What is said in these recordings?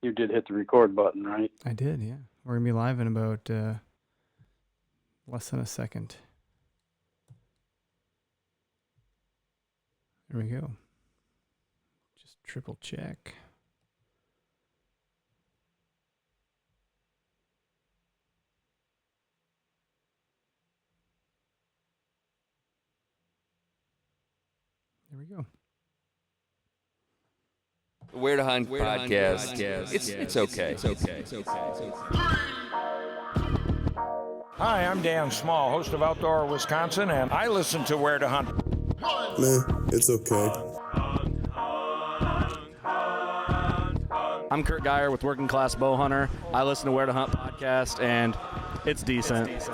You did hit the record button, right? I did, yeah. We're going to be live in about less than a second. There we go. Just triple check. There we go. Where to Hunt podcast. It's okay. Hi, I'm Dan Small, host of Outdoor Wisconsin, and I listen to Where to Hunt. Meh, it's okay. I'm Kurt Geyer with Working Class Bow Hunter. I listen to Where to Hunt podcast, and it's decent. It's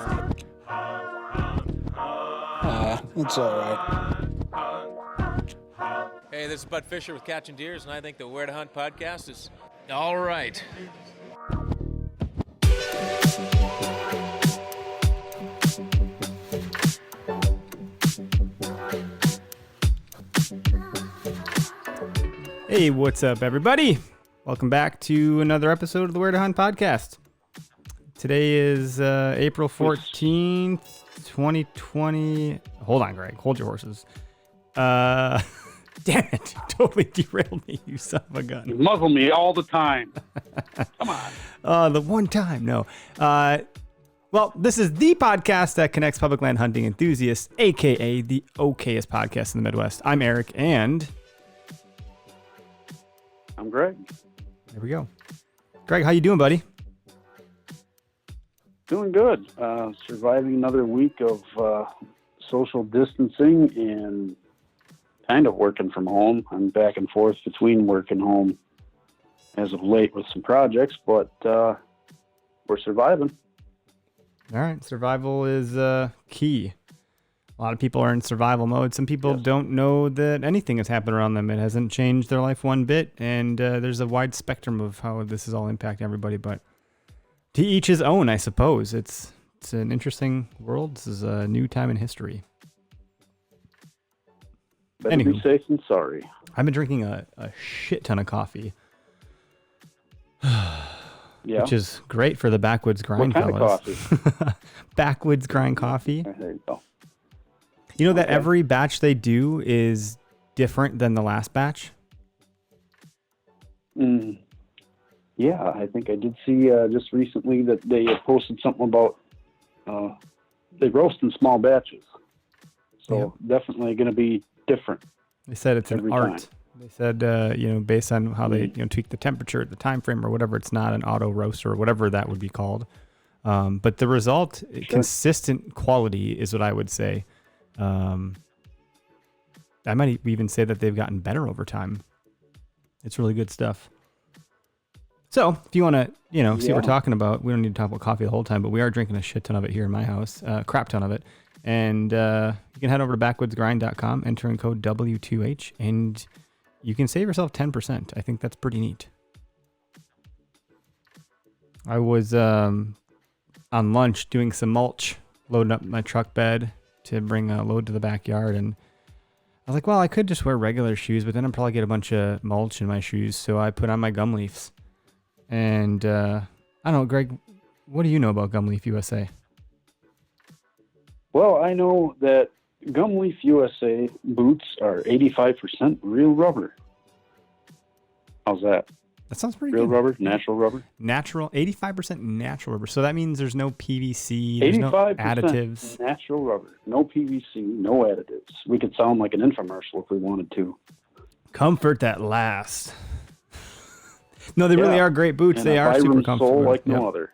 all right. Hey, this is Bud Fisher with Catching Deers, and I think the Where to Hunt podcast is all right. Hey, what's up, everybody? Welcome back to another episode of the Where to Hunt podcast. Today is April 14th, 2020. Hold on, Greg. Hold your horses. Damn it. You totally derailed me, you son of a gun. You muzzle me all the time. Come on. The one time, no. Well, this is the podcast that connects public land hunting enthusiasts, a.k.a. the okayest podcast in the Midwest. I'm Eric, and... I'm Greg. There we go. Greg, how you doing, buddy? Doing good. Surviving another week of social distancing and kind of working from home. I'm back and forth between work and home as of late with some projects, but we're surviving. All right. Survival is key. A lot of people are in survival mode. Some people don't know that anything has happened around them. It hasn't changed their life one bit, and there's a wide spectrum of how this is all impacting everybody, but to each his own, I suppose. It's an interesting world. This is a new time in history. Better be safe than sorry. I've been drinking a shit ton of coffee. Yeah. Which is great for the backwoods grind, what kind fellas. Of coffee? Backwoods grind coffee. There you go. You know that every batch they do is different than the last batch? Yeah, I think I did see just recently that they posted something about they roast in small batches. So definitely going to be different. They said it's an art. Time. They said, based on how they tweak the temperature, the time frame, or whatever, it's not an auto roaster or whatever that would be called. But the result, consistent quality is what I would say. I might even say that they've gotten better over time. It's really good stuff. So if you want to, see what we're talking about, we don't need to talk about coffee the whole time, but we are drinking a shit ton of it here in my house, crap ton of it. And you can head over to backwoodsgrind.com, enter in code W2H, and you can save yourself 10%. I think that's pretty neat. I was on lunch doing some mulch, loading up my truck bed to bring a load to the backyard, and I was like, well, I could just wear regular shoes, but then I'd probably get a bunch of mulch in my shoes, so I put on my gum leafs. And I don't know, Greg, what do you know about Gum Leaf USA? Well, I know that Gum Leaf USA boots are 85% real rubber. How's that? That sounds pretty real good. Real rubber, natural rubber? Natural, 85% natural rubber. So that means there's no PVC, there's no additives. Natural rubber, no PVC, no additives. We could sound like an infomercial if we wanted to. Comfort that lasts. No, they really are great boots. And they are super comfortable. Sole like no other.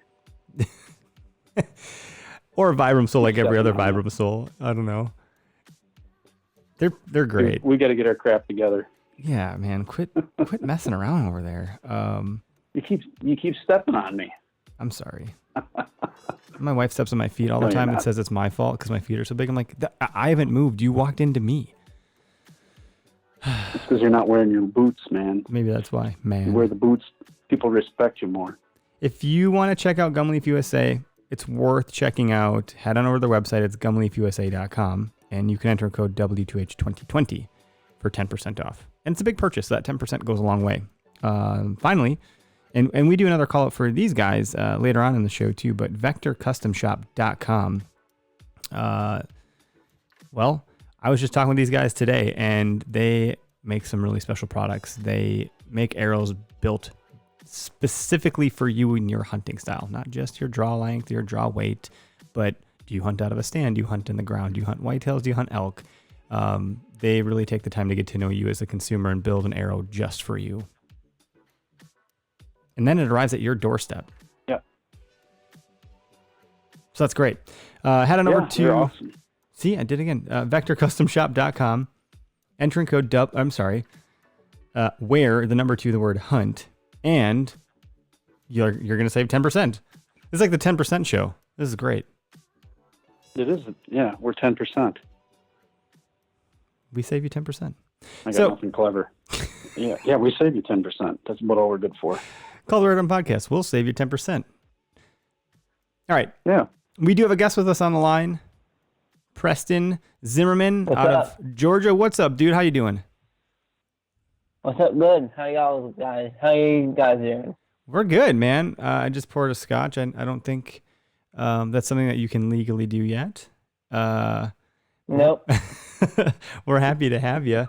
Or a Vibram sole like every other Vibram sole. I don't know. They're great. We got to get our crap together. Yeah, man, quit messing around over there. You keep stepping on me. I'm sorry. My wife steps on my feet all the time and says it's my fault because my feet are so big. I'm like, I haven't moved. You walked into me. It's because you're not wearing your boots, man. Maybe that's why, man. You wear the boots, people respect you more. If you want to check out Gum Leaf USA, it's worth checking out. Head on over to their website. It's gumleafusa.com, and you can enter code W2H2020 for 10% off. And it's a big purchase, so that 10% goes a long way. Finally, And we do another call out for these guys later on in the show too, but vectorcustomshop.com. Well, I was just talking with these guys today, and they make some really special products. They make arrows built specifically for you and your hunting style, not just your draw length, your draw weight, but do you hunt out of a stand? Do you hunt in the ground? Do you hunt whitetails? Do you hunt elk? They really take the time to get to know you as a consumer and build an arrow just for you. And then it arrives at your doorstep. Yeah. So that's great. Head on over to, awesome. See, I did it again. Vectorcustomshop.com. Entering code where the number 2, the word hunt, and you're going to save 10%. This is like the 10% show. This is great. It is. Yeah, we're 10%. We save you 10%. I got nothing clever. Yeah, we save you 10%. That's about all we're good for. Call the Red Hunt Podcast. We'll save you 10%. All right. Yeah. We do have a guest with us on the line. Preston Zimmerman What's out up? of Georgia. What's up, dude? How you doing? What's up? Good. How you guys doing? We're good, man. I just poured a scotch. I don't think that's something that you can legally do yet. Nope. We're happy to have you.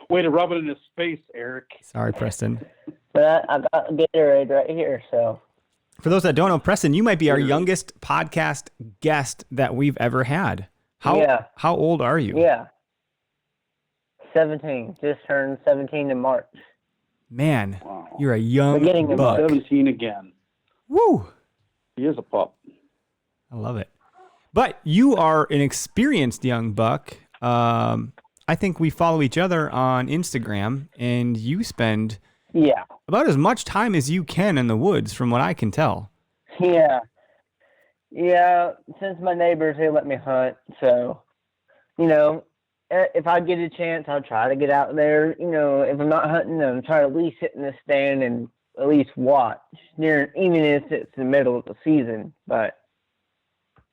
Way to rub it in his face, Eric. Sorry, Preston. But I got a Gatorade right here, so. For those that don't know, Preston, you might be our youngest podcast guest that we've ever had. How old are you? Yeah. 17. Just turned 17 in March. Man, Wow. you're a young Beginning of buck. 17 again. Woo! He is a pup. I love it. But you are an experienced young buck. I think we follow each other on Instagram, and you spend about as much time as you can in the woods, from what I can tell. Yeah. Yeah, since my neighbors, they let me hunt, so, if I get a chance, I'll try to get out there. If I'm not hunting, I'm trying to at least sit in the stand and at least watch, even if it's the middle of the season. But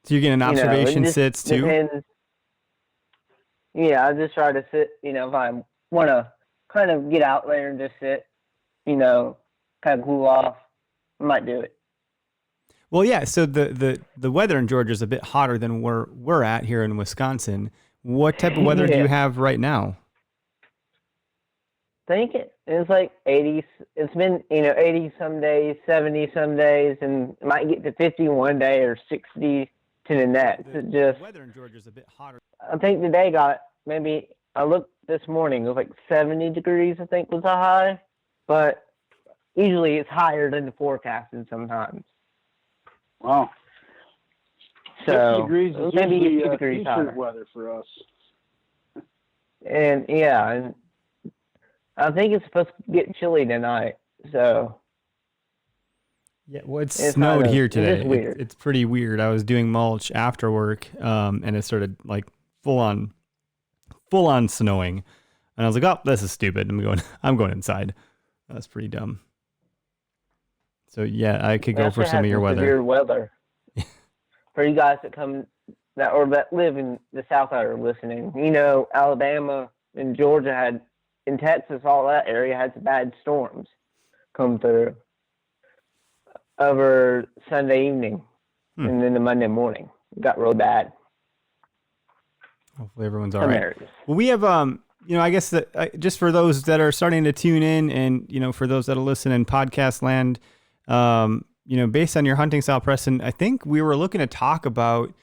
So you're getting observation sits too? Depends. Yeah, I just try to sit, if I want to kind of get out there and just sit, kind of cool off, I might do it. Well, yeah, so the weather in Georgia is a bit hotter than where we're at here in Wisconsin. What type of weather do you have right now? I think it's like 80s. It's been, 80 some days, 70 some days, and it might get to 50 one day or 60 to the next. The weather in Georgia is a bit hotter. I think today got maybe, I looked this morning, it was like 70 degrees, I think was the high, but usually it's higher than the forecasted sometimes. Wow. So 50 degrees is maybe usually 50 degrees t-shirt higher. weather for us. And and I think it's supposed to get chilly tonight. So Yeah, well, it It's snowed kinda- here it's today. just weird. It's pretty weird. I was doing mulch after work, and it started like full on snowing, and I was like, "Oh, this is stupid. I'm going inside." That's pretty dumb. So yeah, I could go That's for what some of your happens weather. severe weather. For you guys that live in the South that are listening, Alabama and Georgia in Texas, all that area had some bad storms come through over Sunday evening and then the Monday morning. It got real bad. Hopefully everyone's all Some right. areas. Well, we have I guess that just for those that are starting to tune in, and for those that'll listen in podcast land, based on your hunting style, Preston, I think we were looking to talk about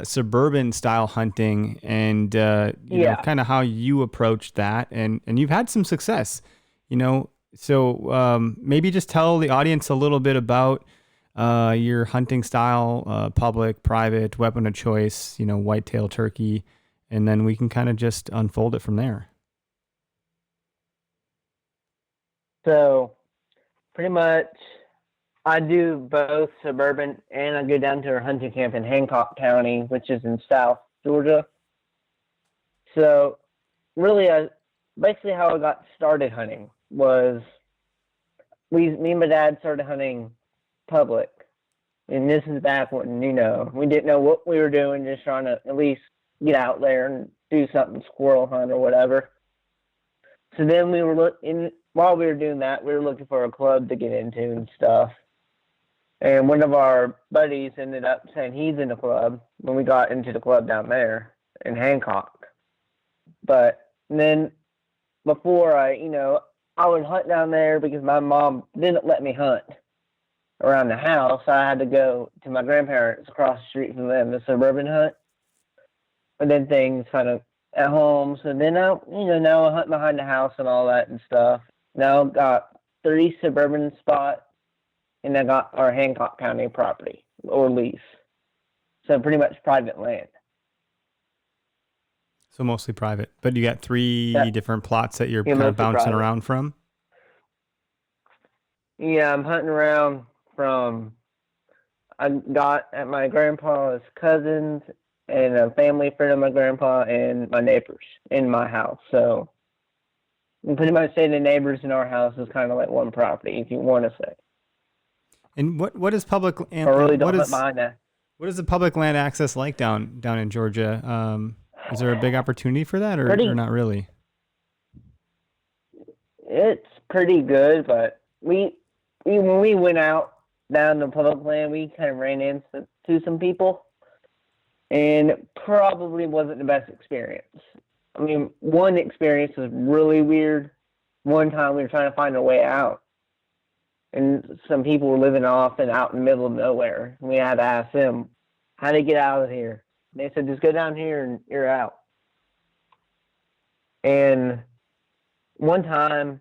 suburban style hunting and kind of how you approach that, and you've had some success, so maybe just tell the audience a little bit about your hunting style, public, private, weapon of choice, whitetail, turkey, and then we can kind of just unfold it from there. So pretty much I do both suburban and I go down to our hunting camp in Hancock County, which is in South Georgia. So really, basically how I got started hunting was me and my dad started hunting public. And this is back when, we didn't know what we were doing, just trying to at least get out there and do something, squirrel hunt or whatever. So then we were while we were doing that, we were looking for a club to get into and stuff. And one of our buddies ended up saying he's in the club when we got into the club down there in Hancock. But then before I would hunt down there because my mom didn't let me hunt around the house. I had to go to my grandparents across the street from them, the suburban hunt. But then things kind of at home. So then now I hunt behind the house and all that and stuff. Now I've got 3 suburban spots, and I got our Hancock County property or lease. So pretty much private land. So mostly private, but you got 3 different plots that you're kind of bouncing private. around from? Yeah, I'm hunting around I got at my grandpa's cousins and a family friend of my grandpa and my neighbors in my house. So you pretty much say the neighbors in our house is kind of like one property, if you want to say. And what is public land? Or really don't hunt behind that. What is the public land access like down in Georgia? Is there a big opportunity for that, or not really? It's pretty good, but when we went out down the public land, we kind of ran into some people, and it probably wasn't the best experience. I mean, one experience was really weird. One time we were trying to find a way out, and some people were living off and out in the middle of nowhere. We had to ask them how to get out of here. They said, just go down here and you're out. And one time,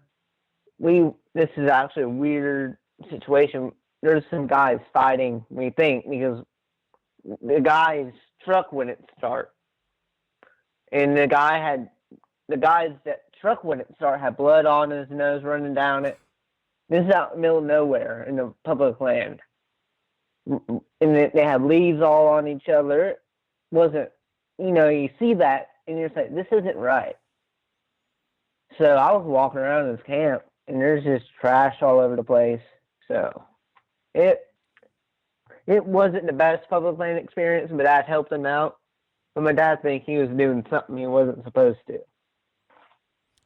this is actually a weird situation. There's some guys fighting, we think, because the guy's truck wouldn't start. And the guy's truck wouldn't start had blood on his nose running down it. This is out in the middle of nowhere in the public land. And they had leaves all on each other. It wasn't, you see that and you're saying, this isn't right. So I was walking around this camp and there's just trash all over the place. So it wasn't the best public land experience, but that helped him out. But my dad thinks he was doing something he wasn't supposed to.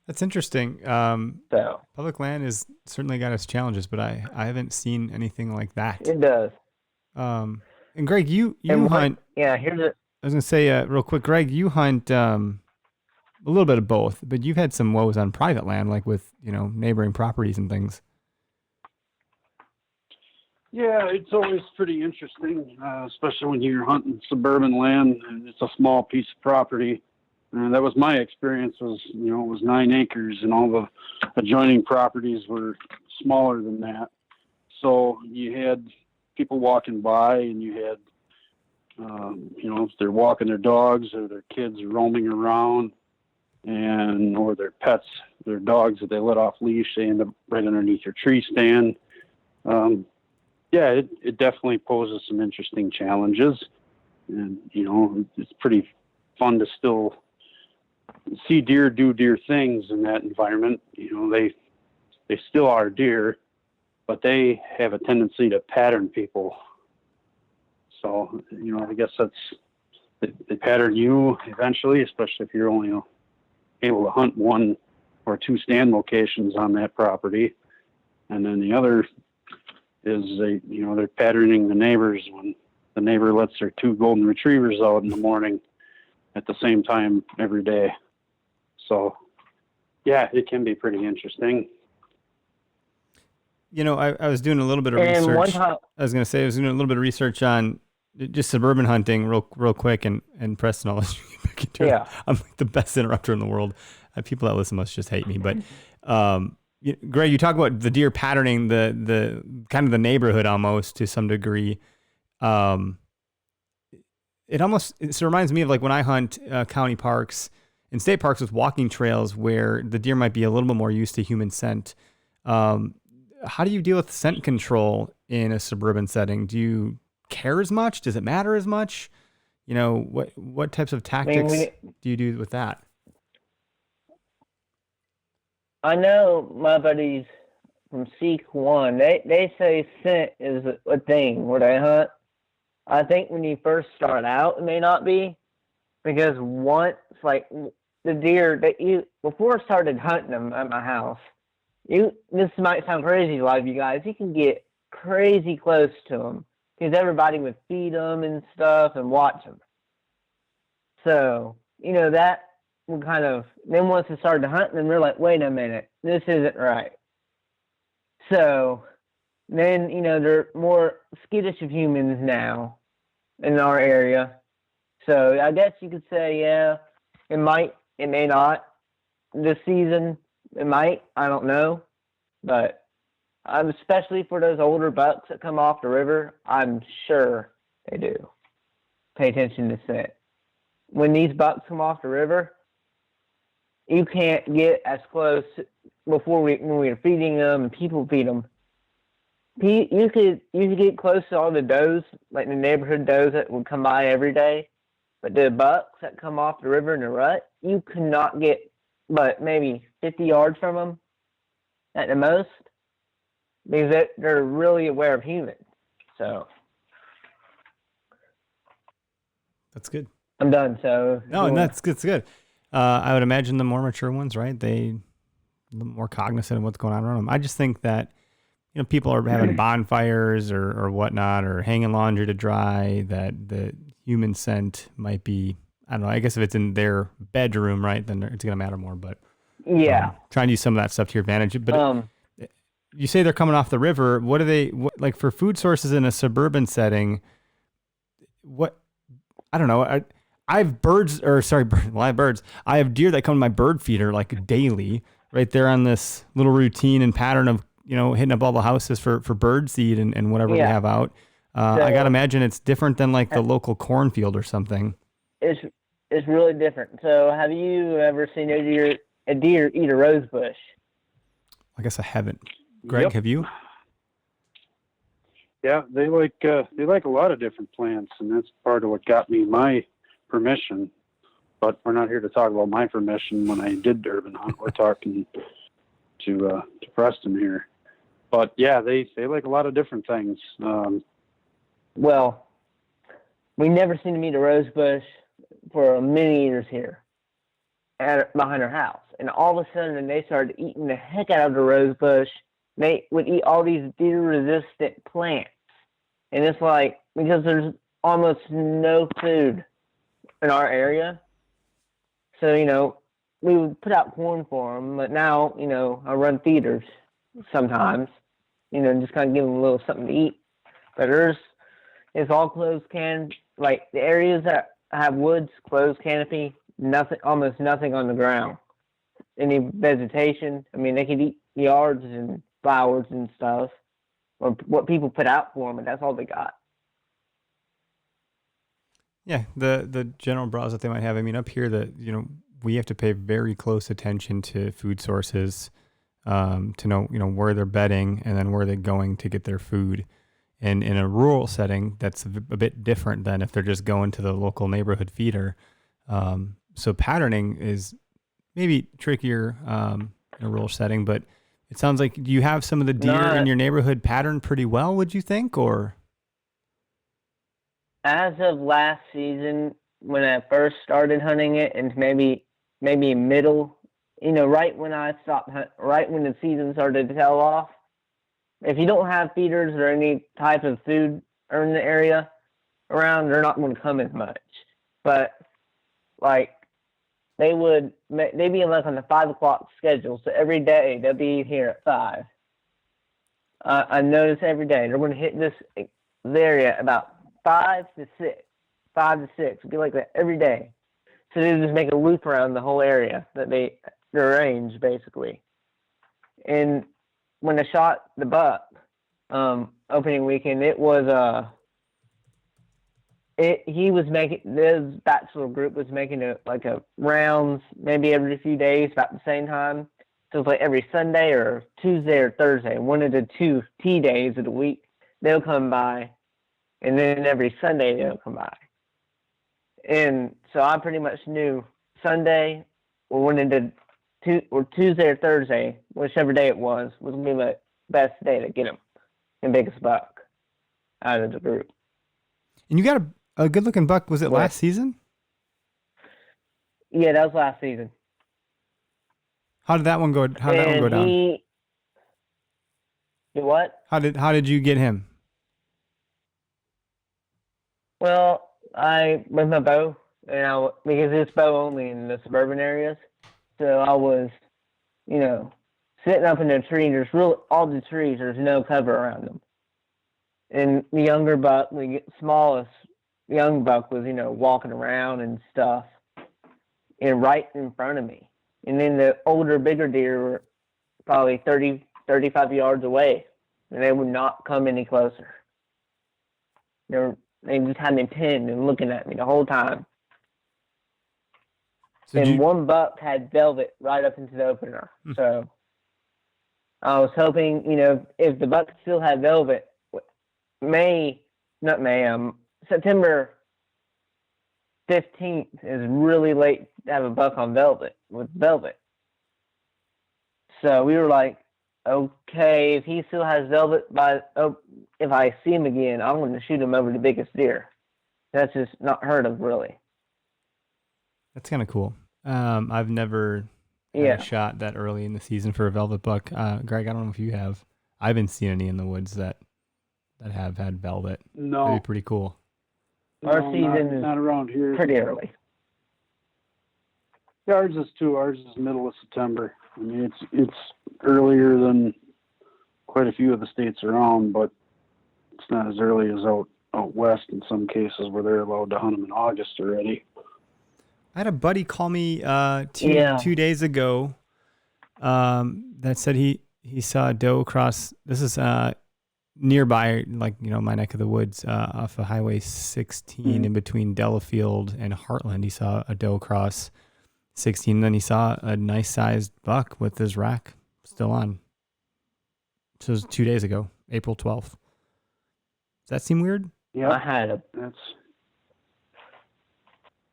That's interesting. So public land has certainly got its challenges, but I haven't seen anything like that. It does. And Greg, you hunt. Yeah, here's it. I was gonna say real quick, Greg, you hunt a little bit of both, but you've had some woes on private land, like with neighboring properties and things. Yeah, it's always pretty interesting, especially when you're hunting suburban land and it's a small piece of property. That was my experience. It was 9 acres, and all the adjoining properties were smaller than that. So you had people walking by, and you had, if they're walking their dogs or their kids roaming around, or their pets, their dogs that they let off leash, they end up right underneath your tree stand. It definitely poses some interesting challenges, and it's pretty fun to still see deer do deer things in that environment. They still are deer, but they have a tendency to pattern people. So I guess they pattern you eventually, especially if you're only able to hunt 1 or 2 stand locations on that property. And then the other is they're patterning the neighbors when the neighbor lets their 2 golden retrievers out in the morning at the same time every day. So, yeah, it can be pretty interesting. I was doing a little bit of research. I was going to say I was doing a little bit of research on just suburban hunting real quick, and Preston, I'll let you get back into it. I'm like the best interrupter in the world. People that listen must just hate me. But, Greg, you talk about the deer patterning the kind of the neighborhood almost to some degree. It reminds me of like when I hunt county parks and state parks with walking trails where the deer might be a little bit more used to human scent. How do you deal with scent control in a suburban setting? Do you care as much? Does it matter as much? What types of tactics do you do with that? I know my buddies from Seek One, they say scent is a thing where they hunt. I think when you first start out, it may not be, because once, like the deer that before I started hunting them at my house, this might sound crazy to a lot of you guys, you can get crazy close to them because everybody would feed them and stuff and watch them. So, that would kind of, then once I started hunting them, we're like, wait a minute, this isn't right. So then, they're more skittish of humans now in our area. So I guess you could say, yeah, it might, it may not. This season, it might, I don't know. But especially for those older bucks that come off the river, I'm sure they do pay attention to scent. When these bucks come off the river, you can't get as close when we were feeding them and people feed them. You could get close to all the does, like the neighborhood does that would come by every day. But the bucks that come off the river in the rut, you could not get but maybe 50 yards from them at the most, because they're really aware of humans. So that's good. I'm done. So no, and that's good. It's good. I would imagine the more mature ones, right? They a little more cognizant of what's going on around them. I just think that people are having bonfires or whatnot, or hanging laundry to dry. That the human scent might be, I don't know. I guess if it's in their bedroom, right, then it's gonna matter more. But yeah, trying to use some of that stuff to your advantage. But you say they're coming off the river. What do they like for food sources in a suburban setting? What, I don't know. I have birds. Well, I have birds. I have deer that come to my bird feeder like daily, right? They're on this little routine and pattern of hitting up all the houses for bird seed and whatever we have out. I gotta imagine it's different than like the local cornfield or something. It's really different. So have you ever seen a deer eat a rose bush? I guess I haven't. Greg, have you? Yeah, they like a lot of different plants, and that's part of what got me my permission. But we're not here to talk about my permission when I did urban hunt. We're talking to Preston here. But yeah, they like a lot of different things. Well, we never seen them eat a rose bush for many years here behind our house. And all of a sudden, they started eating the heck out of the rose bush. They would eat all these deer-resistant plants. And it's like, because there's almost no food in our area. So, we would put out corn for them. But now, I run feeders sometimes, just kind of give them a little something to eat. But it's all closed like the areas that have woods, closed canopy, almost nothing on the ground. Any vegetation, they could eat yards and flowers and stuff, or what people put out for them, and that's all they got. Yeah, the general browse that they might have. Up here, we have to pay very close attention to food sources, to know where they're bedding and then where they're going to get their food. And in a rural setting, that's a bit different than if they're just going to the local neighborhood feeder. So patterning is maybe trickier in a rural setting, but it sounds like, do you have some of the deer in your neighborhood pattern pretty well, would you think, or? As of last season, when I first started hunting it, and maybe middle, right when I stopped, right when the season started to tail off, if you don't have feeders or any type of food in the area around, they're not going to come as much. But like they'd be like on the 5 o'clock schedule, so every day they'll be here at 5. I notice every day they're going to hit this area about 5 to 6. It'll be like that every day. So they just make a loop around the whole area that they arrange basically. And when I shot the buck opening weekend, it was this bachelor group was making a rounds maybe every few days about the same time. So it's like every Sunday or Tuesday or Thursday, one of the 2 T days of the week, they'll come by, and then every Sunday they'll come by. And so I pretty much knew Sunday or one of the Tuesday or Thursday, whichever day it was going to be my best day to get him the biggest buck out of the group. And you got a good looking buck. Was it last season? Yeah, that was last season. How did that one go? How did that one go down? What? How did you get him? Well, I with my bow, and because it's bow only in the suburban areas, so I was, sitting up in the tree. There's all the trees. There's no cover around them. And the younger buck, the smallest young buck, was walking around and stuff, and right in front of me. And then the older, bigger deer were probably 30, 35 yards away, and they would not come any closer. They just had me pinned and looking at me the whole time. So and one buck had velvet right up into the opener. So I was hoping, if the buck still had velvet, September 15th is really late to have a buck on velvet. So we were like, okay, if he still has velvet, if I see him again, I'm going to shoot him over the biggest deer. That's just not heard of, really. That's kind of cool. I've never had a shot that early in the season for a velvet buck. Greg, I don't know if you have. I haven't seen any in the woods that have had velvet. No. That'd be pretty cool. Our season is not around here. Pretty early. Ours is too. Ours is middle of September. I mean, it's earlier than quite a few of the states around, but it's not as early as out west in some cases where they're allowed to hunt them in August already. I had a buddy call me 2 days ago that said he saw a doe across. This is nearby, my neck of the woods, off of Highway 16 in between Delafield and Heartland. He saw a doe cross 16, and then he saw a nice sized buck with his rack still on. So it was 2 days ago, April 12th. Does that seem weird? Yeah, I had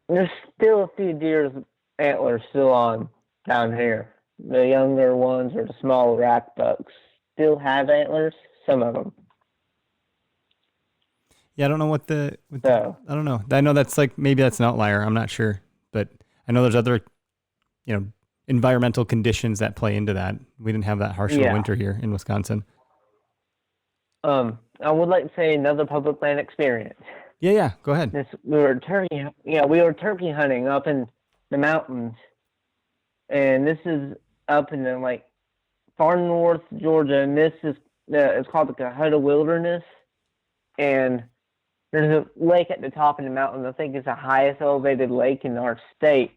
There's still a few deer's antlers still on down here. The younger ones or the small rack bucks still have antlers. Some of them. Yeah, I don't know what I don't know. I know that's maybe that's an outlier. I'm not sure, but I know there's other, environmental conditions that play into that. We didn't have that harsh of a winter here in Wisconsin. I would like to say another public land experience. Yeah, go ahead. We were turkey hunting up in the mountains, and this is up in the far north Georgia, and this is it's called the Cohota Wilderness, and there's a lake at the top of the mountain. I think it's the highest elevated lake in our state,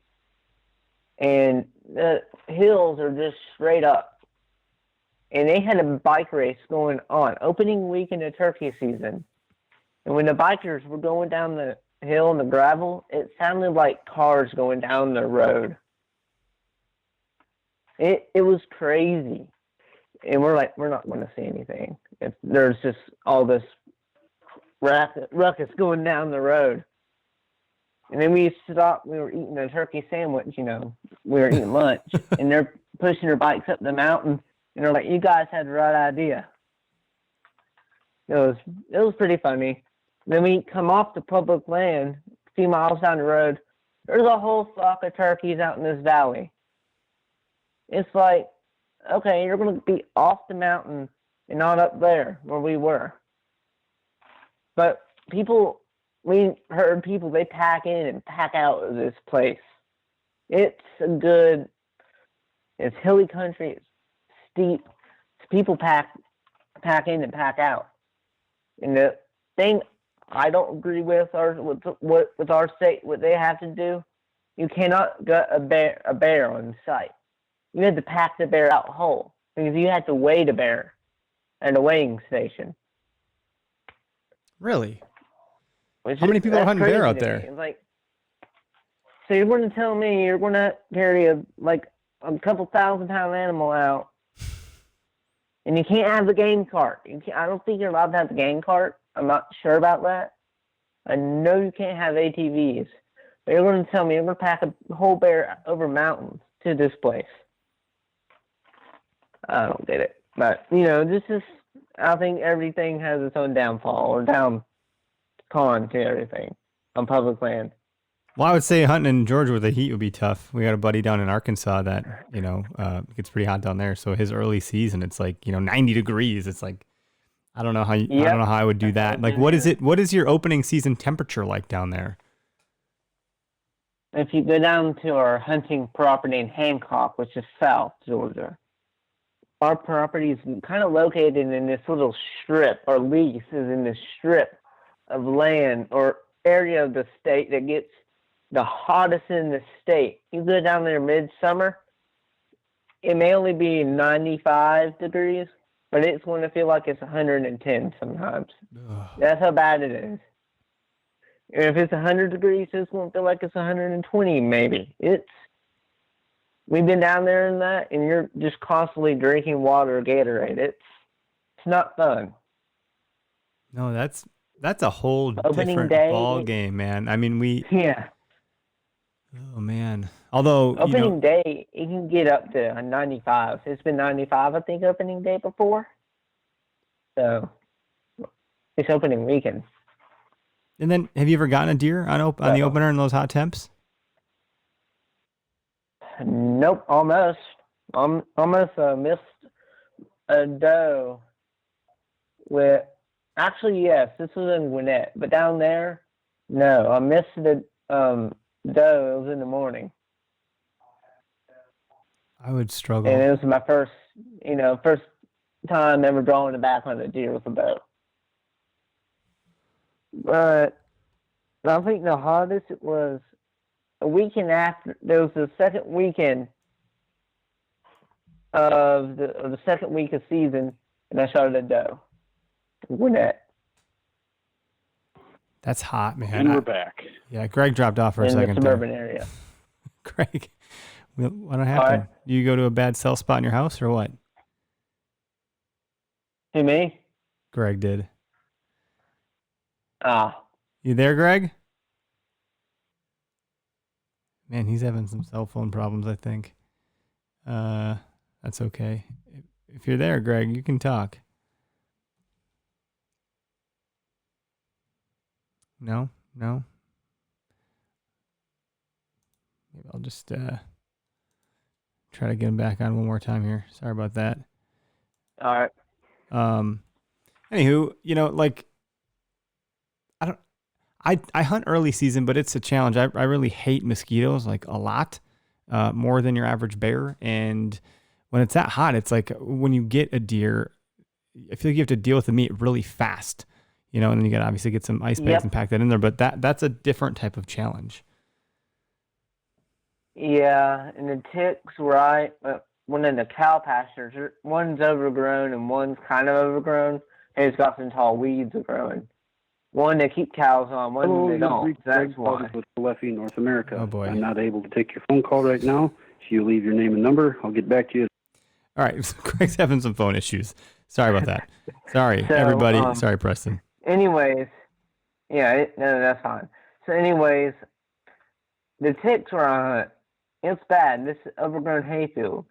and the hills are just straight up. And they had a bike race going on, opening week in the turkey season. And when the bikers were going down the hill and the gravel, it sounded like cars going down the road. It was crazy. And we're not going to see anything. There's just all this ruckus going down the road. And then we stopped. We were eating a turkey sandwich, we were eating lunch. And they're pushing their bikes up the mountain. And they're like, you guys had the right idea. It was pretty funny. Then we come off the public land, a few miles down the road. There's a whole flock of turkeys out in this valley. It's like, okay, you're going to be off the mountain and not up there where we were. But we heard people, they pack in and pack out of this place. It's hilly country, it's steep. People pack in and pack out. And the thing I don't agree with our state, what they have to do, you cannot get a bear on site. You have to pack the bear out whole because you have to weigh the bear at a weighing station. Really? How many people are hunting bear out there? So you're going to tell me you're going to carry a couple 1,000-pound animal out, and you can't have the game cart. I don't think you're allowed to have the game cart. I'm not sure about that. I know you can't have ATVs, but you're going to tell me you're going to pack a whole bear over mountains to this place. I don't get it. But, I think everything has its own downfall or down con to everything on public land. Well, I would say hunting in Georgia with the heat would be tough. We got a buddy down in Arkansas that, gets pretty hot down there. So his early season, it's like, 90 degrees. It's like, I don't know how I don't know how I would do that. Like, what is your opening season temperature like down there? If you go down to our hunting property in Hancock, which is South Georgia, our property is kind of located in this little strip. Our lease is in this strip of land or area of the state that gets the hottest in the state. You go down there midsummer, it may only be 95 degrees, but it's going to feel like it's 110 sometimes. Ugh. That's how bad it is. And if it's 100 degrees, it's going to feel like it's 120 maybe. We've been down there in that, and you're just constantly drinking water or Gatorade. It's not fun. No, that's a whole Opening different day, ball game, man. I mean, Yeah. Oh man. Although Opening day, it can get up to 95. It's been 95, I think, opening day before. So it's opening weekend. And then, have you ever gotten a deer on the opener in those hot temps? Nope, almost. Almost missed a doe with. Actually, yes, this was in Gwinnett, but down there, no, I missed the doe. It was in the morning. I would struggle. And it was my first time ever drawing the back on a deer with a bow. But I think the hottest it was a weekend after. There was the second weekend of the second week of season, and I shot a doe. Gwinnett. That's hot, man. And we're back. Yeah, Greg dropped off for a second. In the suburban area. Greg, what happened? Right. Do you go to a bad cell spot in your house or what? Who, me? Greg did. You there, Greg? Man, he's having some cell phone problems, I think. That's okay. If you're there, Greg, you can talk. No? Maybe I'll just try to get him back on one more time here. Sorry about that. All right. Anywho, I hunt early season, but it's a challenge. I really hate mosquitoes like a lot, more than your average bear. And when it's that hot, it's like when you get a deer, I feel like you have to deal with the meat really fast, and then you got to obviously get some ice bags and pack that in there. But that's a different type of challenge. Yeah, and the ticks, right? One in the cow pastures, one's overgrown and one's kind of overgrown, and it's got some tall weeds growing. One they keep cows on, one they don't. That's why. With Leffy, North America. Oh boy. I'm not able to take your phone call right now. If you leave your name and number, I'll get back to you. All right, Greg's having some phone issues. Sorry about that. Sorry, everybody. Sorry, Preston. Anyways, no, that's fine. So anyways, the ticks where I hunt, it's bad. This overgrown hayfield.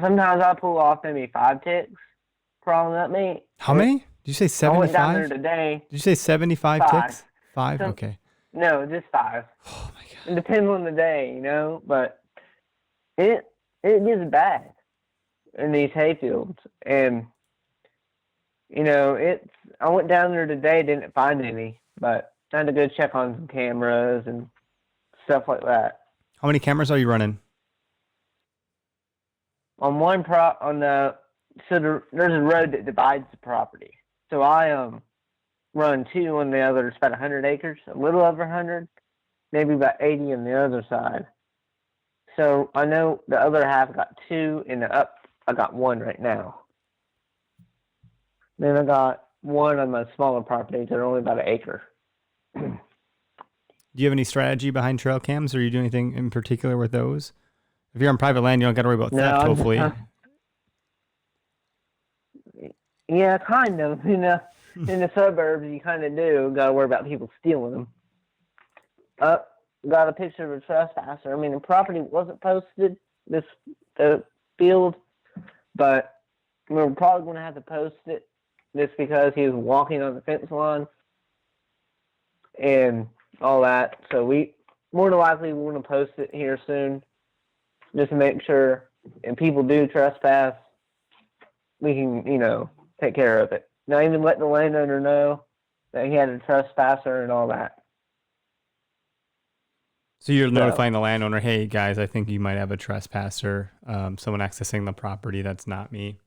Sometimes I pull off maybe 5 ticks crawling at me. How many? Did you say 75? I went down there today. Did you say 75 ticks? 5? Okay. No, just 5. Oh my God. It depends on the day, but it gets bad in these hayfields. And, I went down there today, didn't find any, but I had to go check on some cameras and stuff like that. How many cameras are you running? On there's a road that divides the property. So I run 2 on the other. It's about 100 acres, a little over 100, maybe about 80 on the other side. So I know the other half got 2, and I got 1 right now. Then I got 1 on my smaller properties that are only about 1 acre. Do you have any strategy behind trail cams, or you do anything in particular with those? If you're on private land, you don't got to worry about theft, hopefully. Yeah, kind of. In the suburbs, you kind of do. Got to worry about people stealing them. Got a picture of a trespasser. I mean, the property wasn't posted, the field, but we're probably going to have to post it just because he was walking on the fence line. And all that. So we more than likely want to post it here soon, just to make sure if people do trespass, we can, take care of it. Not even let the landowner know that he had a trespasser and all that. So you're notifying the landowner, hey guys, I think you might have a trespasser, someone accessing the property that's not me.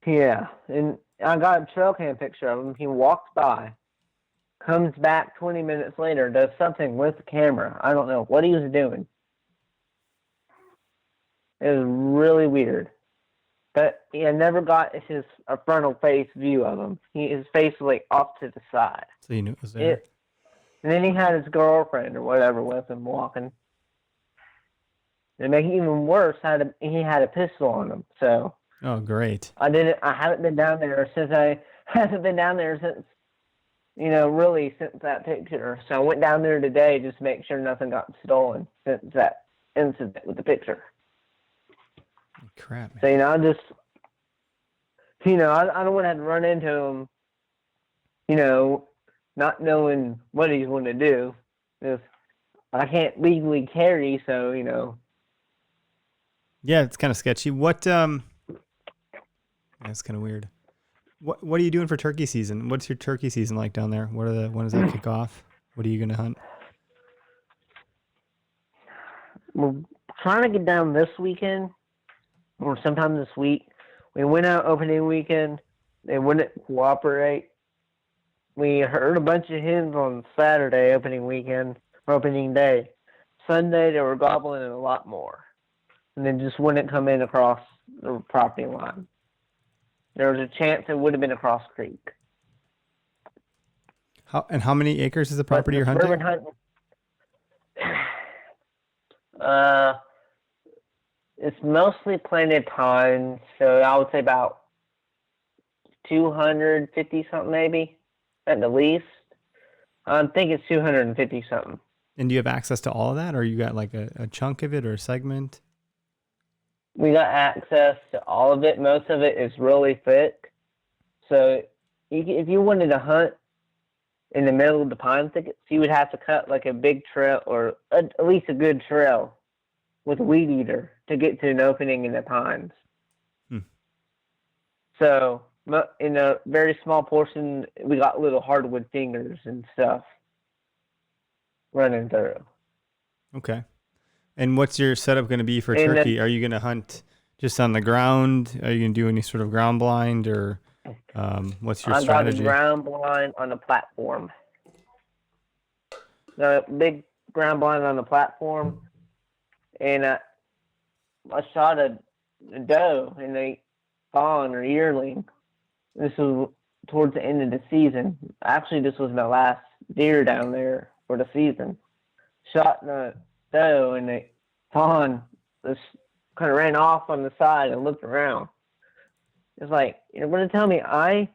Yeah, and I got a trail cam picture of him. He walks by, comes back 20 minutes later, does something with the camera. I don't know what he was doing. It was really weird. But I never got a frontal face view of him. His face was like off to the side. So you knew it was there. And then he had his girlfriend or whatever with him walking. To make it even worse, he had a pistol on him. So. Oh, great. I haven't been down there since really since that picture. So I went down there today just to make sure nothing got stolen since that incident with the picture. Crap, man. So, I just, I don't want to have to run into him, not knowing what he's going to do. Because I can't legally carry, so, Yeah, it's kind of sketchy. That's kind of weird. What are you doing for turkey season? What's your turkey season like down there? When does that kick off? What are you going to hunt? We're trying to get down this weekend or sometime this week. We went out opening weekend. They wouldn't cooperate. We heard a bunch of hens on Saturday opening day. Sunday they were gobbling a lot more. And they just wouldn't come in across the property line. There was a chance it would have been across creek. How many acres is the property you're hunting? It's mostly planted pines, so I would say about 250 something maybe, at the least. I think it's 250 something. And do you have access to all of that, or you got like a chunk of it or a segment? We got access to all of it. Most of it is really thick. So if you wanted to hunt in the middle of the pine thickets, you would have to cut like a big trail or at least a good trail with a weed eater to get to an opening in the pines. So in a very small portion, we got little hardwood fingers and stuff running through. Okay. And what's your setup going to be for turkey? Are you going to hunt just on the ground? Are you going to do any sort of ground blind, or what's your strategy? I got a ground blind on the platform. The big ground blind on the platform, and I shot a doe and a fawn or yearling. This was towards the end of the season. Actually, this was my last deer down there for the season. Shot the doe and the fawn just kind of ran off on the side and looked around. It's like, you're going to tell me I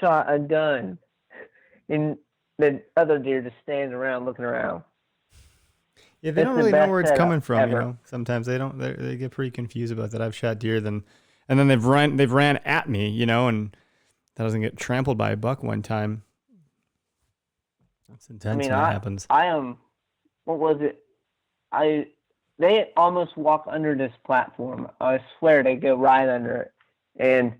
shot a gun and the other deer just standing around looking around. Yeah, they don't really know where it's coming from, Sometimes they get pretty confused about that. I've shot deer and then they've ran at me, and that doesn't get trampled by a buck one time. That's intense when that happens. What was it? They almost walk under this platform. I swear they go right under it. And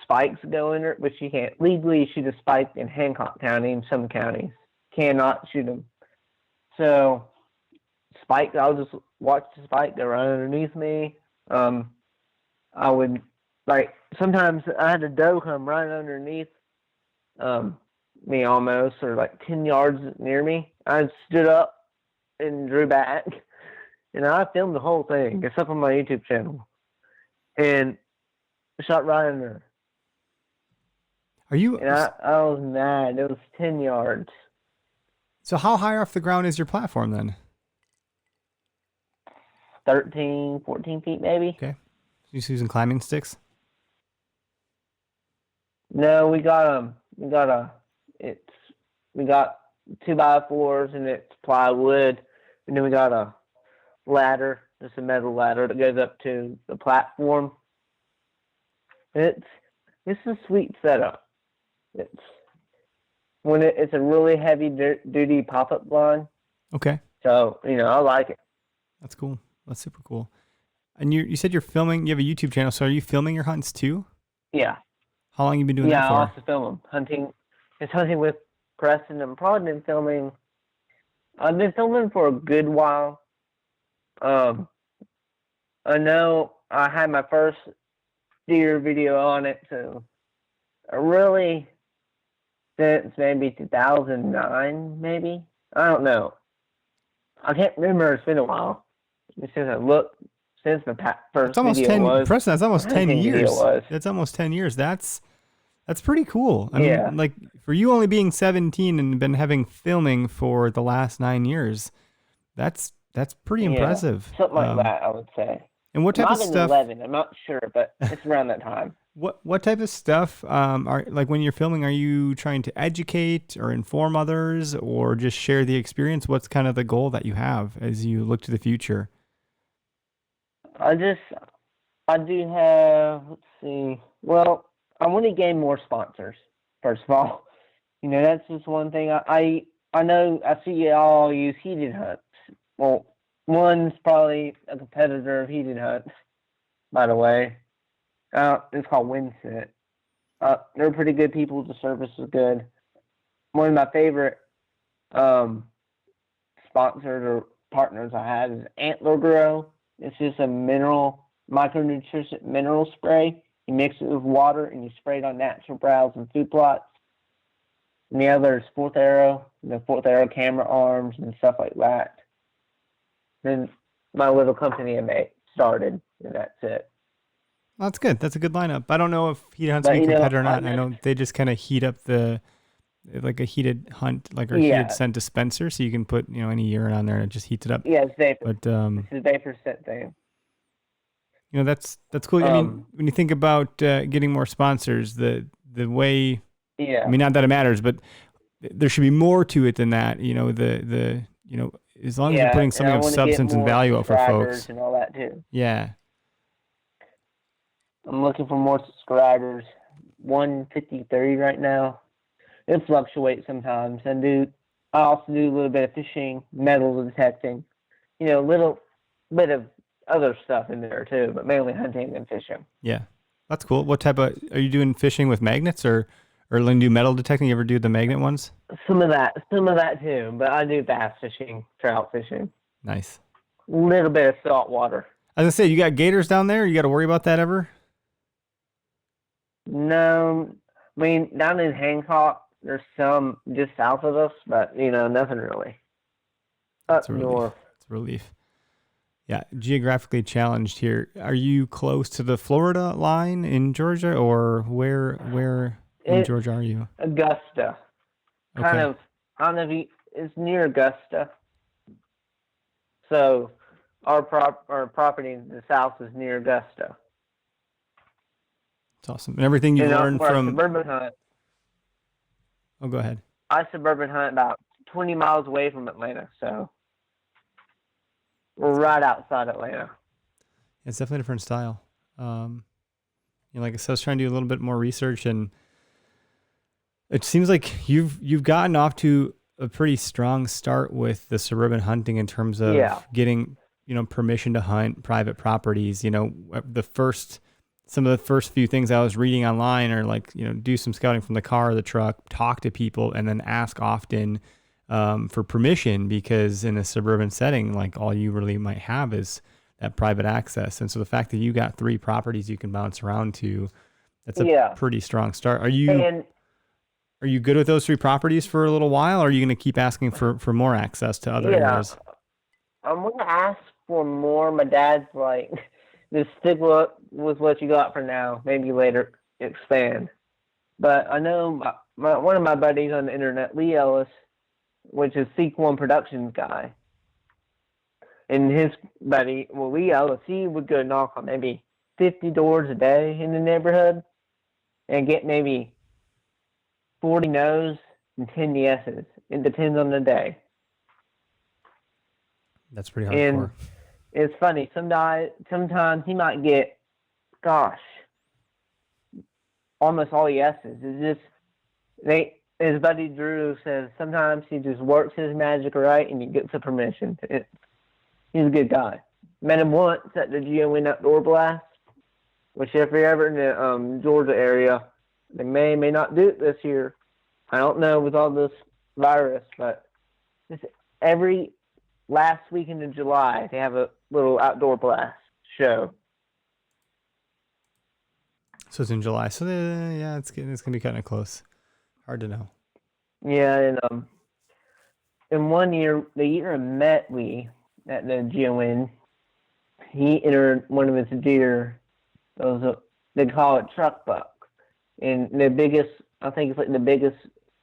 spikes go under it, but you can't legally shoot a spike in Hancock County and some counties. Cannot shoot them. So spike, I'll just watch the spike go right underneath me. I would, sometimes I had a doe come right underneath me almost, or 10 yards near me. I stood up and drew back, and I filmed the whole thing. It's up on my YouTube channel, and I shot right under. Are you? And I was mad. It was 10 yards. So how high off the ground is your platform then? 13, 14 feet maybe. Okay. You using climbing sticks? No, we got 2x4s and it's plywood, and then we got a ladder, just a metal ladder that goes up to the platform. It's a sweet setup. when it's a really heavy duty pop-up blind. Okay. So, I like it. That's cool. That's super cool. And you said you're filming, you have a YouTube channel, so are you filming your hunts too? Yeah. How long have you been doing that for? Yeah, I also film them. Hunting with Preston. I've been filming for a good while. I know I had my first deer video on it, so really since maybe 2009, maybe. I don't know. I can't remember. It's been a while. Since the first It's almost video 10, was. Preston, that's almost 10 years. Was. That's almost 10 years. That's pretty cool. I Yeah. mean, like, for you only being 17 and been having filming for the last 9 years, that's pretty impressive. Something like that, I would say. And what type of stuff? 11, I'm not sure, but it's around that time. What type of stuff are, like, when you're filming, are you trying to educate or inform others or just share the experience? What's kind of the goal that you have as you look to the future? I do have, let's see. Well, I want to gain more sponsors, first of all. That's just one thing. I know I see y'all use heated hunts. Well, one's probably a competitor of heated hunts, by the way. It's called Windset. They're pretty good people. The service is good. One of my favorite sponsors or partners I have is Antler Grow. It's just a micronutrition mineral spray. You mix it with water and you spray it on natural browse and food plots. And the other is Fourth Arrow, the Fourth Arrow camera arms and stuff like that. Then my little company I started, and that's it. Well, that's good. That's a good lineup. I don't know if heated hunts are a competitor or not. I know they just kind of heat up like a heated hunt, like a heated scent dispenser, so you can put any urine on there and it just heats it up. Yeah, it's vapor. But it's a vapor scent thing. That's cool. I mean, when you think about getting more sponsors, the way. Yeah. I mean, not that it matters, but there should be more to it than that. As long as you're putting something of substance and value out for folks. And all that too. Yeah. I'm looking for more subscribers. 153 right now. It fluctuates sometimes. I also do a little bit of fishing, metal detecting. A little bit of other stuff in there too, but mainly hunting and fishing. Yeah. That's cool. What type are you doing fishing with magnets or when you do metal detecting, you ever do the magnet ones? Some of that too, but I do bass fishing, trout fishing. Nice. A little bit of salt water. As I say, you got gators down there? You got to worry about that ever? No. I mean, down in Hancock, there's some just south of us, but, nothing really. Up north. It's a relief. Yeah, geographically challenged here. Are you close to the Florida line in Georgia, or where in Georgia are you? Augusta. Okay. Kind of, I don't know if it's near Augusta. So our property in the south is near Augusta. It's awesome. And everything you learned from suburban hunt. Oh, go ahead. I suburban hunt about 20 miles away from Atlanta, so we're right outside Atlanta. It's definitely a different style. Like I said, I was trying to do a little bit more research, and it seems like you've gotten off to a pretty strong start with the suburban hunting in terms of getting permission to hunt private properties. Some of the first few things I was reading online are like do some scouting from the car or the truck, talk to people, and then ask often for permission, because in a suburban setting, like, all you really might have is that private access. And so the fact that you got 3 properties you can bounce around to, that's a pretty strong start. Are you good with those 3 properties for a little while, or are you going to keep asking for more access to other areas? I'm going to ask for more. My dad's like, just stick with what you got for now. Maybe later expand. But I know one of my buddies on the internet, Lee Ellis, which is Sequel Productions guy, and his buddy, Lee Ellis, he would go knock on maybe 50 doors a day in the neighborhood and get maybe 40 no's and 10 yeses. It depends on the day. That's pretty hardcore. And it's funny. Sometimes he might get, almost all yeses. It's just they his buddy Drew says sometimes he just works his magic right and he gets the permission. He's a good guy. Met him once at the GON Outdoor Blast, which if you're ever in the Georgia area, they may not do it this year. I don't know with all this virus, but just every last weekend in July, they have a little outdoor blast show. So it's in July. So yeah, it's gonna be kind of close. Hard to know. Yeah, and in one year, the year I met Lee at the GON, he entered one of his deer. They call it truck buck, and the biggest, I think it's like the biggest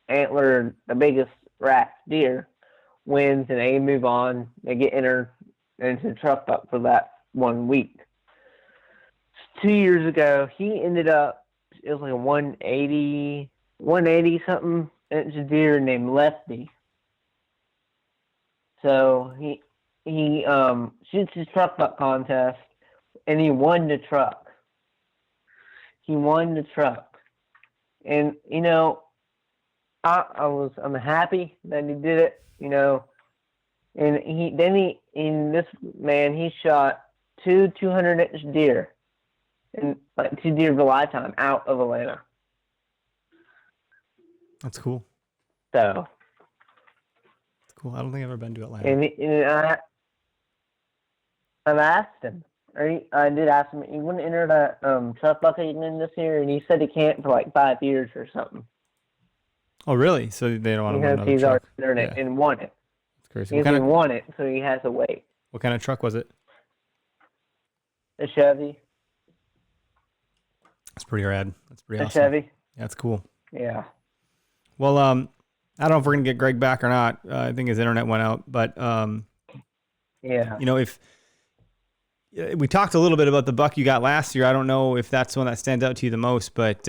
antler, the biggest rack deer wins, and they move on. They get entered into truck buck for that 1 week. 2 years ago, he ended up, it was like a 180 something inch deer named Lefty. So he shoots his truck buck contest, and he won the truck. And I'm happy that he did it. And this man he shot two 200-inch deer, and like 2 deer of a lifetime out of Atlanta. That's cool. So. That's cool. I don't think I've ever been to Atlanta. And I've asked him. I did ask him. He wouldn't enter that truck buck again this year, and he said he can't for like 5 years or something. Oh, really? So they don't want to win another he's truck. already entered it and won it. That's crazy. He's won it, so he has to wait. What kind of truck was it? A Chevy. That's pretty rad. That's pretty awesome. A Chevy. Yeah, that's cool. Yeah. Well, I don't know if we're gonna get Greg back or not. I think his internet went out, but yeah. If we talked a little bit about the buck you got last year, I don't know if that's the one that stands out to you the most, but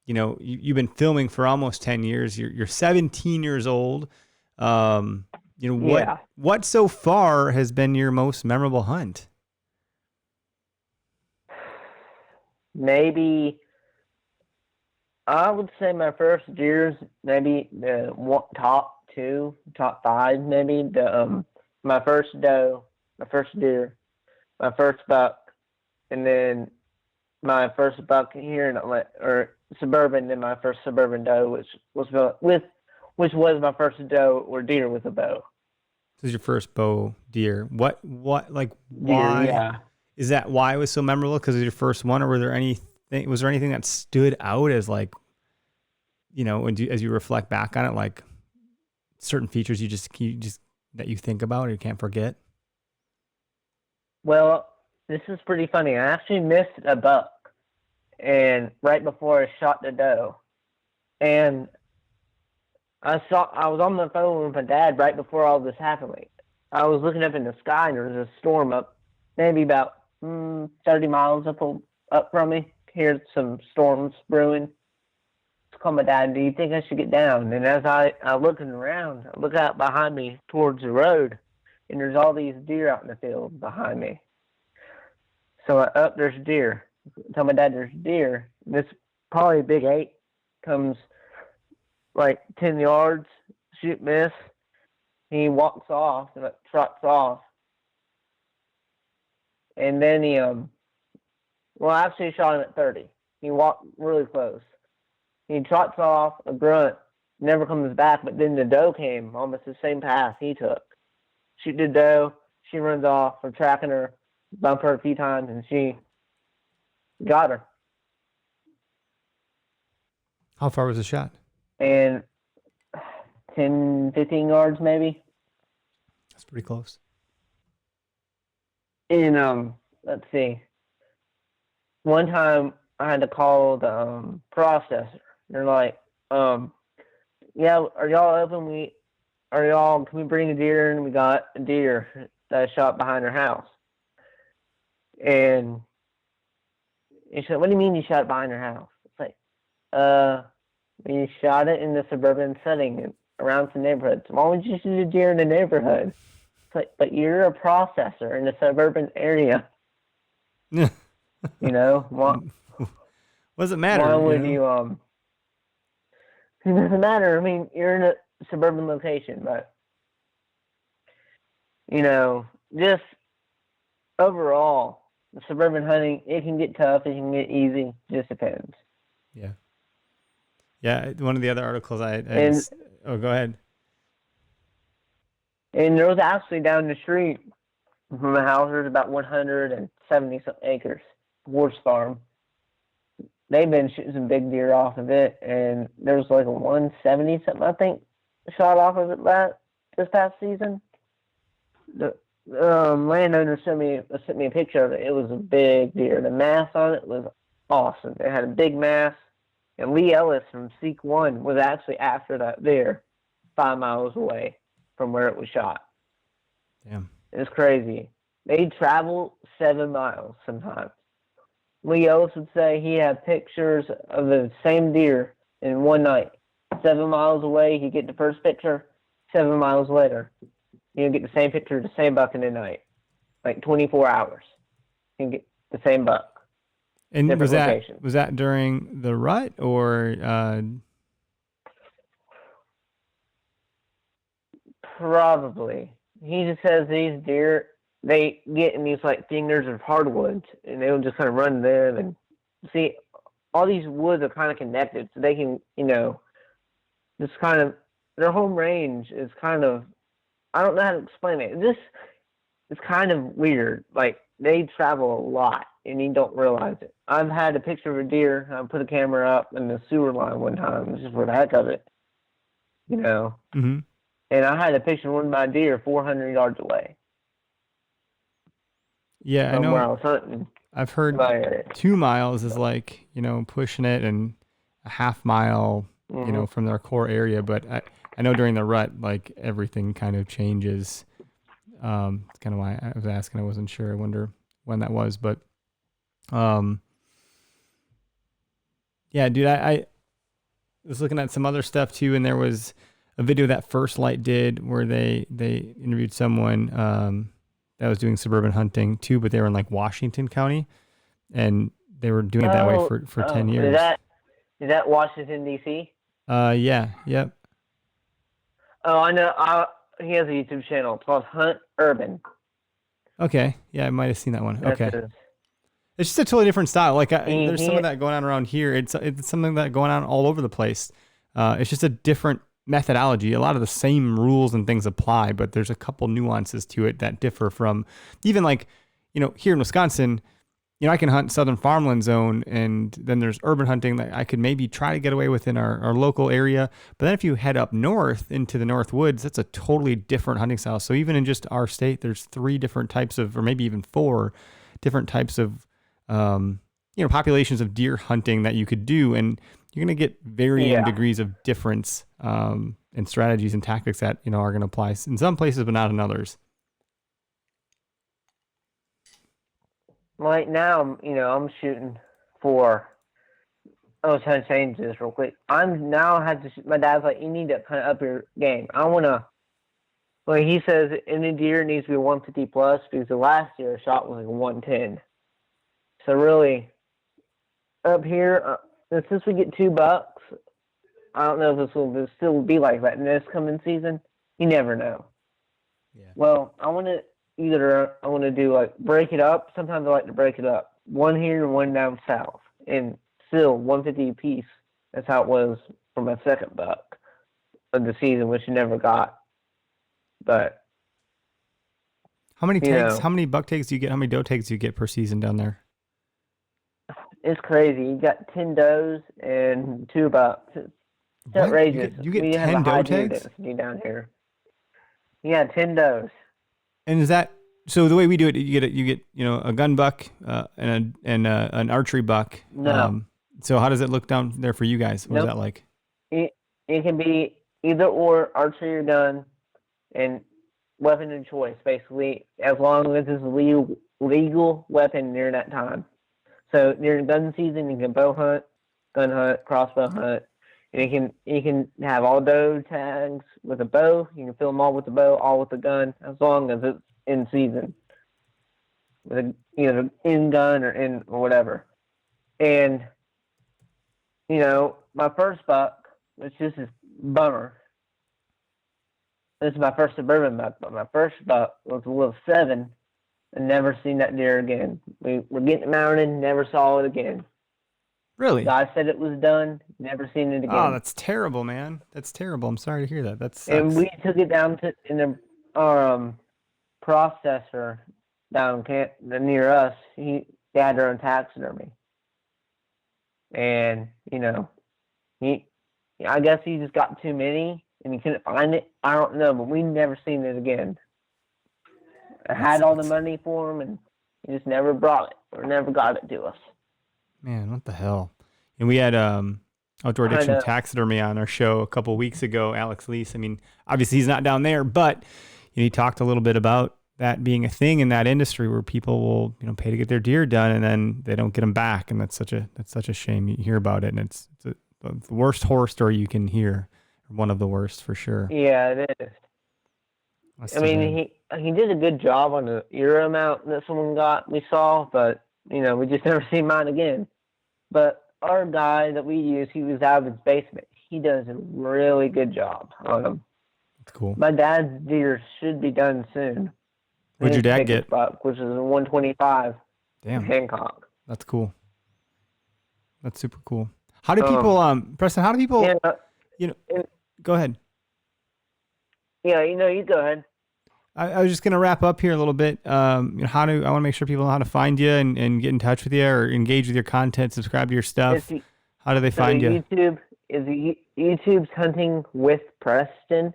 you've been filming for almost 10 years. You're 17 years old. What so far has been your most memorable hunt? Maybe I would say my first deers, maybe the top 5, maybe my first doe, my first deer, my first buck, and then my first buck here in Atlanta, or suburban, and my first suburban doe, which was my first doe or deer with a bow. This is your first bow deer. What like Deer, why? yeah. Is that why it was so memorable? Because it was your first one, or was there anything that stood out as like, as you reflect back on it, like certain features you just that you think about or you can't forget? Well, this is pretty funny. I actually missed a buck, and right before I shot the doe, and I was on the phone with my dad right before all this happened. I was looking up in the sky, and there was a storm up, maybe about 30 miles up from me. Here's some storms brewing. I called my dad, do you think I should get down? And as I looking around, I look out behind me towards the road, and there's all these deer out in the field behind me. So there's deer. I tell my dad there's deer. This probably a big 8 comes like 10 yards, shoot, miss. He walks off and trots off. And then he, actually he shot him at 30. He walked really close. He trots off, a grunt, never comes back, but then the doe came almost the same path he took. Shoot the doe, she runs off, we're tracking her, bump her a few times, and she got her. How far was the shot? And 10, 15 yards maybe. That's pretty close. And let's see. One time I had to call the processor. They're like, yeah, are y'all open? Can we bring a deer in? We got a deer that shot behind our house. And he said, what do you mean you shot it behind our house? It's like, we shot it in the suburban setting around some neighborhoods. Why would you shoot a deer in the neighborhood? It's like, but you're a processor in the suburban area. What does it matter? Why would you It doesn't matter. I mean, you're in a suburban location, but, just overall, the suburban hunting, it can get tough, it can get easy, just depends. Yeah. Yeah, one of the other articles oh, go ahead. And there was actually down the street from the house, there's about 170 some acres, horse farm. They've been shooting some big deer off of it, and there was like a 170 something, I think, shot off of it this past season. The landowner sent me a picture of it. It was a big deer. The mass on it was awesome. It had a big mass, and Lee Ellis from Seek One was actually after that deer 5 miles away from where it was shot. Damn. It's crazy. They travel 7 miles sometimes. Lee Ellis would say he had pictures of the same deer in one night. 7 miles away, he'd get the first picture. 7 miles later, he'd get the same picture of the same buck in the night. Like 24 hours. He'd get the same buck. And was locations. that during the rut or? Probably. He just says these deer, they get in these like fingers of hardwoods, and they'll just kind of run them. And see, all these woods are kind of connected, so they can, just kind of, their home range is kind of, I don't know how to explain it. It's kind of weird. Like, they travel a lot, and you don't realize it. I've had a picture of a deer. I put a camera up in the sewer line one time, just for the heck of it, Mm-hmm. And I had a picture of one of my deer 400 yards away. Yeah, I know. Where I was hunting. I've heard 2 miles is like, pushing it, and a half mile, from their core area. But I know during the rut, like, everything kind of changes. It's kind of why I was asking. I wasn't sure. I wonder when that was. But, yeah, dude, I was looking at some other stuff too, and there was a video that First Light did where they interviewed someone that was doing suburban hunting too, but they were in like Washington County, and they were doing it that way for 10 years. Is that Washington, D.C.? Yeah, yep. Oh, I know. He has a YouTube channel called Hunt Urban. Okay, yeah, I might have seen that one. That's okay. It's just a totally different style. Like, there's some of that going on around here. It's something that going on all over the place. It's just a different methodology. A lot of the same rules and things apply, but there's a couple nuances to it that differ from even like, here in Wisconsin, I can hunt southern farmland zone, and then there's urban hunting that I could maybe try to get away with in our local area. But then if you head up north into the North Woods, that's a totally different hunting style. So even in just our state, there's 3 different types of, or maybe even 4 different types of, populations of deer hunting that you could do. And you're going to get varying degrees of difference and strategies and tactics that, are going to apply in some places, but not in others. Right now, I'm shooting for, I was trying to change this real quick. My dad's like, you need to kind of up your game. I want to, he says any deer needs to be 150 plus, because the last year I shot was like 110. So really, up here, since we get 2 bucks, I don't know if this will still be like that in this coming season. You never know. Yeah. Well, I want to do like break it up. Sometimes I like to break it up. 1 here and 1 down south, and still 150 apiece. That's how it was for my second buck of the season, which you never got. But how many takes? How many buck takes do you get? How many doe takes do you get per season down there? It's crazy. You got 10 does and 2 bucks. It's outrageous. You get 10 doe tags down here. Yeah, 10 does. And is that so? The way we do it, you get a gun buck and an archery buck. No. So how does it look down there for you guys? What is that like? It can be either or, archery or gun, and weapon of choice, basically, as long as it's a legal weapon during that time. So during gun season, you can bow hunt, gun hunt, crossbow hunt. And you can have all doe tags with a bow. You can fill them all with the bow, all with the gun, as long as it's in season, with either in gun or whatever. And my first buck which this is bummer. This is my first Suburban buck, but my first buck was a little 7 and never seen that deer again. We were getting it mounted, never saw it again. Really? God said it was done, never seen it again. Oh, that's terrible, man. That's terrible. I'm sorry to hear that. That sucks. And we took it down to in the processor down near us. They had their own taxidermy. And, I guess he just got too many and he couldn't find it. I don't know, but we never seen it again. I had all the money for him and he just never brought it or never got it to us. Man, what the hell? And we had Outdoor Addiction Taxidermy on our show a couple weeks ago, Alex Lease. I mean, obviously he's not down there, but he talked a little bit about that being a thing in that industry where people will, pay to get their deer done and then they don't get them back. And that's such a shame. You hear about it and it's the worst horror story you can hear. One of the worst for sure. Yeah, it is. That's he did a good job on the ear mount that someone we saw, but we just never seen mine again. But our guy that we use, he was out of his basement. He does a really good job on them. That's cool. My dad's deer should be done soon. What'd your dad get? Buck, which is a 125. Damn. Hancock. That's cool. That's super cool. How do people, Preston? How do people? Go ahead. Yeah, you go ahead. I was just going to wrap up here a little bit. I want to make sure people know how to find you and get in touch with you or engage with your content, subscribe to your stuff. How do they find you? YouTube's Hunting with Preston.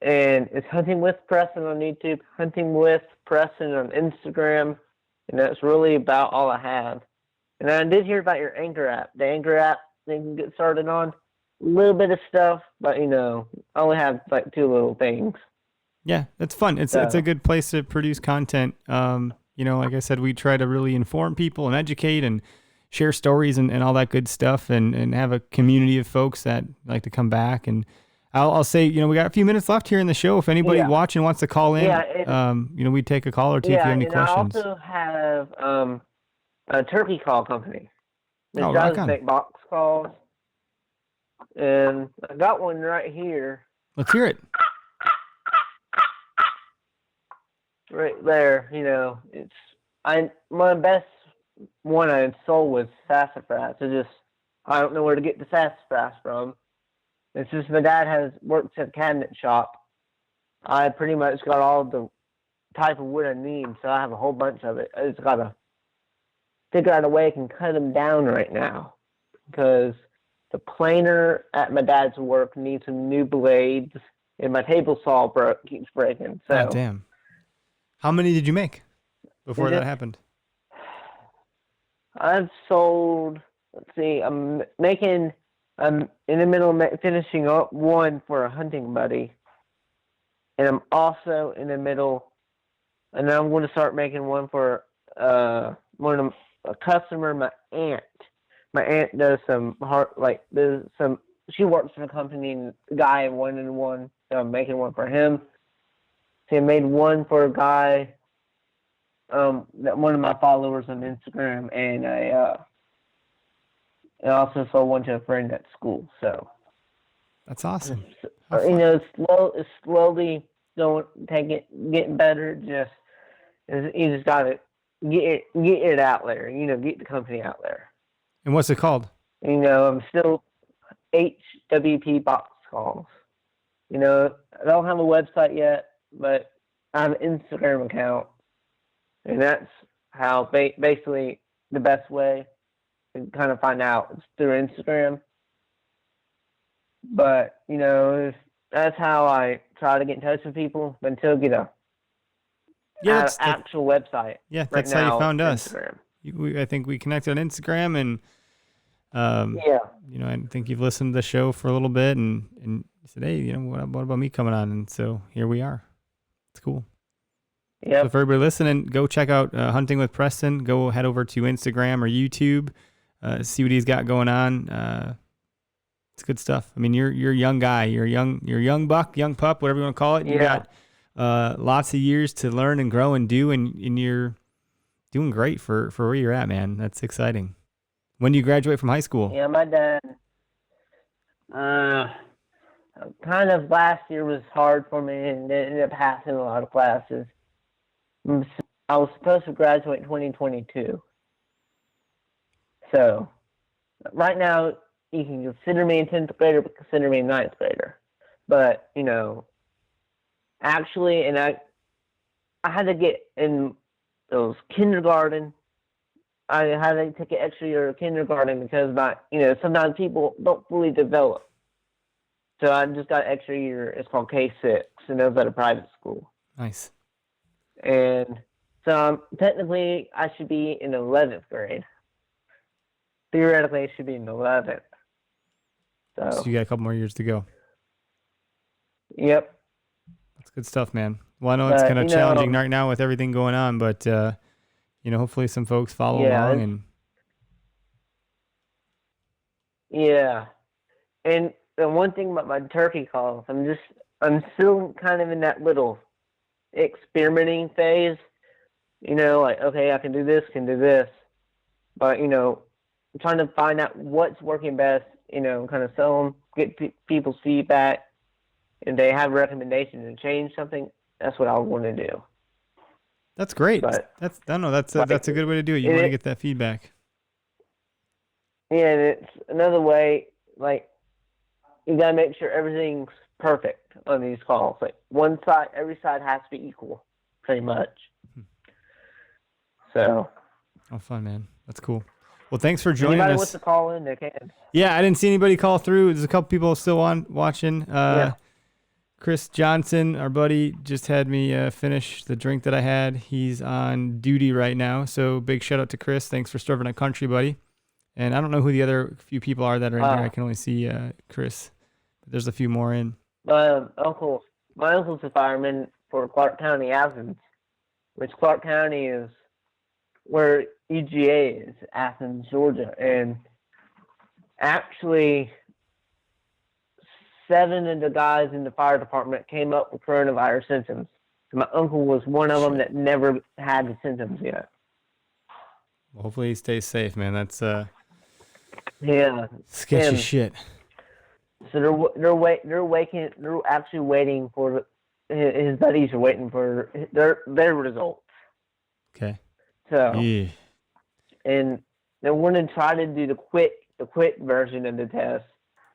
And it's Hunting with Preston on YouTube, Hunting with Preston on Instagram. And that's really about all I have. And I did hear about your Anchor app. The Anchor app they can get started on. A little bit of stuff, but I only have like 2 little things. Yeah, it's fun. It's a good place to produce content. Like I said, we try to really inform people and educate and share stories and all that good stuff and have a community of folks that like to come back. And I'll say, we got a few minutes left here in the show. If anybody watching wants to call in, we'd take a call or two if you have any questions. I also have a turkey call company. It rock does on. make box calls. And I got one right here. Let's hear it. Right there, my best one I sold was sassafras. I don't know where to get the sassafras from. It's just my dad works at a cabinet shop. I pretty much got all the type of wood I need, so I have a whole bunch of it. I just gotta figure out a way I can cut them down right now because the planer at my dad's work needs some new blades, and my table saw keeps breaking. So. Oh, damn. How many did you make before that happened? I've sold, I'm in the middle of finishing up one for a hunting buddy. And I'm also in the middle, and I'm going to start making one for a customer, my aunt. My aunt does she works for a company and the guy one-on-one, so I'm making one for him. So I made one for a guy, that one of my followers on Instagram, and I also sold one to a friend at school. So that's awesome. It's slowly getting better. You just gotta get it out there. Get the company out there. And what's it called? I'm still HWP Box Calls. I don't have a website yet. But I have an Instagram account, and that's how basically the best way to kind of find out is through Instagram. But, that's how I try to get in touch with people until I get an actual website. Yeah, that's how you found us. I think we connected on Instagram, and I think you've listened to the show for a little bit, and you said, hey, what about me coming on? And so here we are. It's cool. Yeah. So for everybody listening, go check out Hunting with Preston. Go head over to Instagram or YouTube, see what he's got going on. It's good stuff. I mean, you're a young guy. You're a young buck, young pup, whatever you want to call it. You got lots of years to learn and grow and do, and you're doing great for where you're at, man. That's exciting. When do you graduate from high school? Yeah, my Kind of last year was hard for me and ended up passing a lot of classes. I was supposed to graduate in 2022. So right now you can consider me a 10th grader, but consider me a 9th grader. But, actually, and I had to get in those kindergarten. I had to take an extra year of kindergarten because sometimes people don't fully develop. So I just got an extra year. It's called K6, and it was at a private school. Nice. And so technically I should be in 11th grade. Theoretically, I should be in 11th. So you got a couple more years to go. Yep. That's good stuff, man. Well, I know it's kind of challenging right now with everything going on, but hopefully some folks follow along and. Yeah, and the one thing about my turkey calls, I'm still kind of in that little experimenting phase. Okay, I can do this, but I'm trying to find out what's working best. Kind of sell them, get people's feedback. If they have recommendations to change something, that's what I want to do. That's great. But, that's a good way to do it. You want to get that feedback. Yeah, and it's another way. Like, you gotta make sure everything's perfect on these calls. Like every side has to be equal, pretty much. So. Oh, fun, man. That's cool. Well, thanks for joining anybody us. wants to call in, they can. Yeah, I didn't see anybody call through. There's a couple people still watching. Chris Johnson, our buddy, just had me finish the drink that I had. He's on duty right now, so big shout out to Chris. Thanks for serving our country, buddy. And I don't know who the other few people are that are in here. I can only see Chris. But there's a few more in. My uncle's a fireman for Clark County, Athens, which Clark County is where UGA is, Athens, Georgia. And actually, 7 of the guys in the fire department came up with coronavirus symptoms. My uncle was one of them that never had the symptoms yet. Well, hopefully he stays safe, man. That's sketchy shit. So they're actually waiting for his buddies are waiting for their results. Okay. So yeah. And they wanted to try to do the quick version of the test,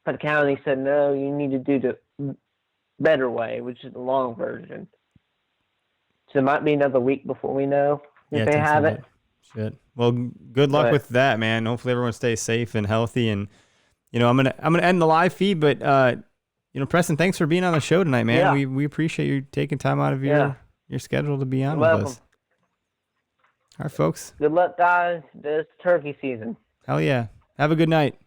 but the county said no, you need to do the better way, which is the long version. So it might be another week before we know if they have it. Shit. Well, good luck with that, man. Hopefully everyone stays safe and healthy. And I'm gonna end the live feed, but Preston, thanks for being on the show tonight, man. Yeah. We appreciate you taking time out of your schedule to be on with us. All right, folks. Good luck, guys. This turkey season. Hell yeah. Have a good night.